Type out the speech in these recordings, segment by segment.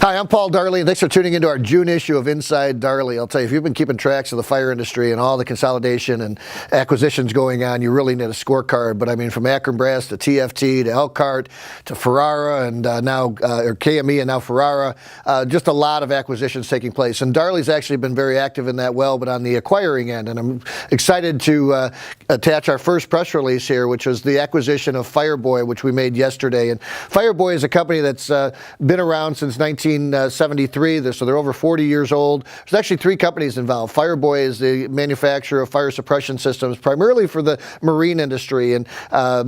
Hi, I'm Paul Darley, and thanks for tuning into our June issue of Inside Darley. I'll tell you, if you've been keeping tracks of the fire industry and all the consolidation and acquisitions going on, you really need a scorecard. But I mean, from Akron Brass to TFT to Elkhart to Ferrara and now KME and now Ferrara, just a lot of acquisitions taking place. And Darley's actually been very active in that but on the acquiring end. And I'm excited to attach our first press release here, which was the acquisition of Fireboy, which we made yesterday. And Fireboy is a company that's been around since 1973, so they're over 40 years old. There's actually three companies involved. Fireboy is the manufacturer of fire suppression systems, primarily for the marine industry, and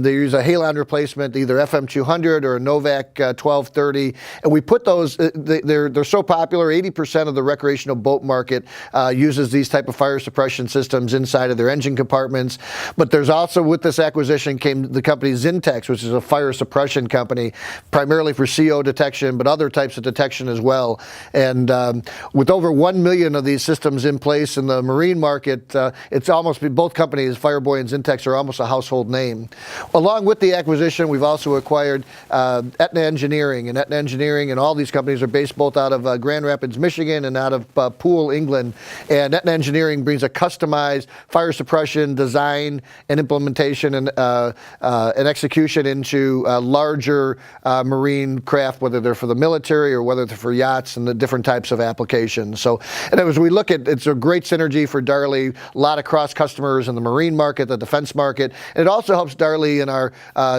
they use a halon replacement, either FM200 or a Novak 1230. And we put those; they're so popular. 80% of the recreational boat market uses these type of fire suppression systems inside of their engine compartments. But there's also, with this acquisition, came the company Zintex, which is a fire suppression company, primarily for CO detection, but other types of detection as well. And with over 1 million of these systems in place in the marine market, it's almost, both companies, Fireboy and Zintex, are almost a household name. Along with the acquisition, we've also acquired Aetna Engineering. And Aetna Engineering and all these companies are based both out of Grand Rapids, Michigan, and out of Poole, England. And Aetna Engineering brings a customized fire suppression design and implementation and execution into larger marine craft, whether they're for the military or whether they're for yachts and the different types of applications. So, and as we look at, it's a great synergy for Darley, a lot of cross customers in the marine market, the defense market, and it also helps Darley in our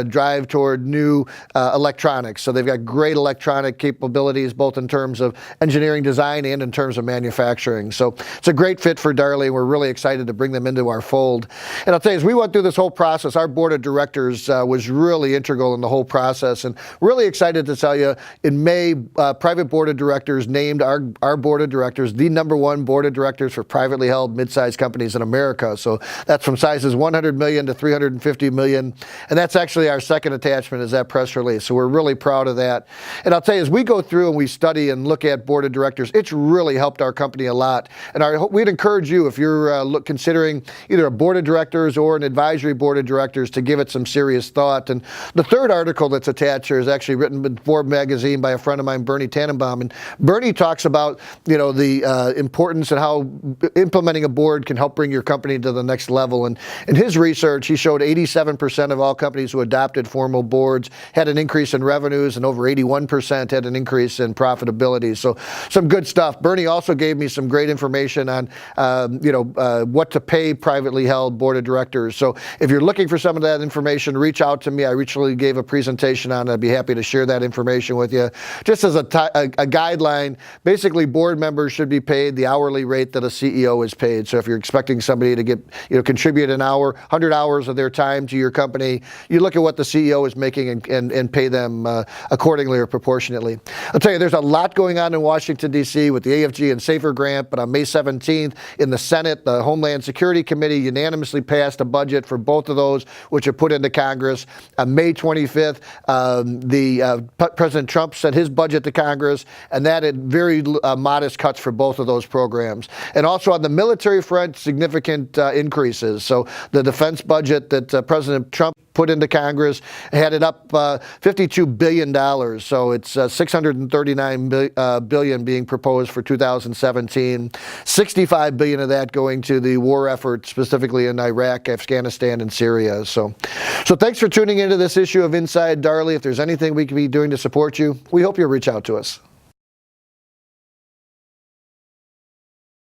drive toward new electronics. So they've got great electronic capabilities, both in terms of engineering design and in terms of manufacturing. So it's a great fit for Darley, and we're really excited to bring them into our fold. And I'll tell you, as we went through this whole process, our board of directors was really integral in the whole process, and really excited to tell you, in May, private board of directors named our board of directors the #1 board of directors for privately held mid-sized companies in America. So that's from sizes 100 million to 350 million. And that's actually our second attachment, is that press release. So we're really proud of that. And I'll tell you, as we go through and we study and look at board of directors, it's really helped our company a lot. And we'd encourage you, if you're considering either a board of directors or an advisory board of directors, to give it some serious thought. And the third article that's attached here is actually written in Forbes magazine by a friend of mine, Bernie Tannenbaum. And Bernie talks about, the importance and how implementing a board can help bring your company to the next level. And in his research, he showed 87% of all companies who adopted formal boards had an increase in revenues, and over 81% had an increase in profitability. So some good stuff. Bernie also gave me some great information on, what to pay privately held board of directors. So if you're looking for some of that information, reach out to me. I recently gave a presentation on it. I'd be happy to share that information with you. Just as a guideline, basically board members should be paid the hourly rate that a CEO is paid. So if you're expecting somebody to get, contribute an hour, 100 hours of their time to your company, you look at what the CEO is making and pay them accordingly or proportionately. I'll tell you, there's a lot going on in Washington, D.C. with the AFG and SAFER grant, but on May 17th in the Senate, the Homeland Security Committee unanimously passed a budget for both of those, which are put into Congress. On May 25th, President Trump sent his budget to Congress, and that had very modest cuts for both of those programs. And also on the military front, significant increases. So the defense budget that President Trump put into Congress had it up $52 billion. So it's $639 billion being proposed for 2017. $65 billion of that going to the war effort, specifically in Iraq, Afghanistan, and Syria. So thanks for tuning into this issue of Inside Darley. If there's anything we can be doing to support you, we hope you'll reach out to us.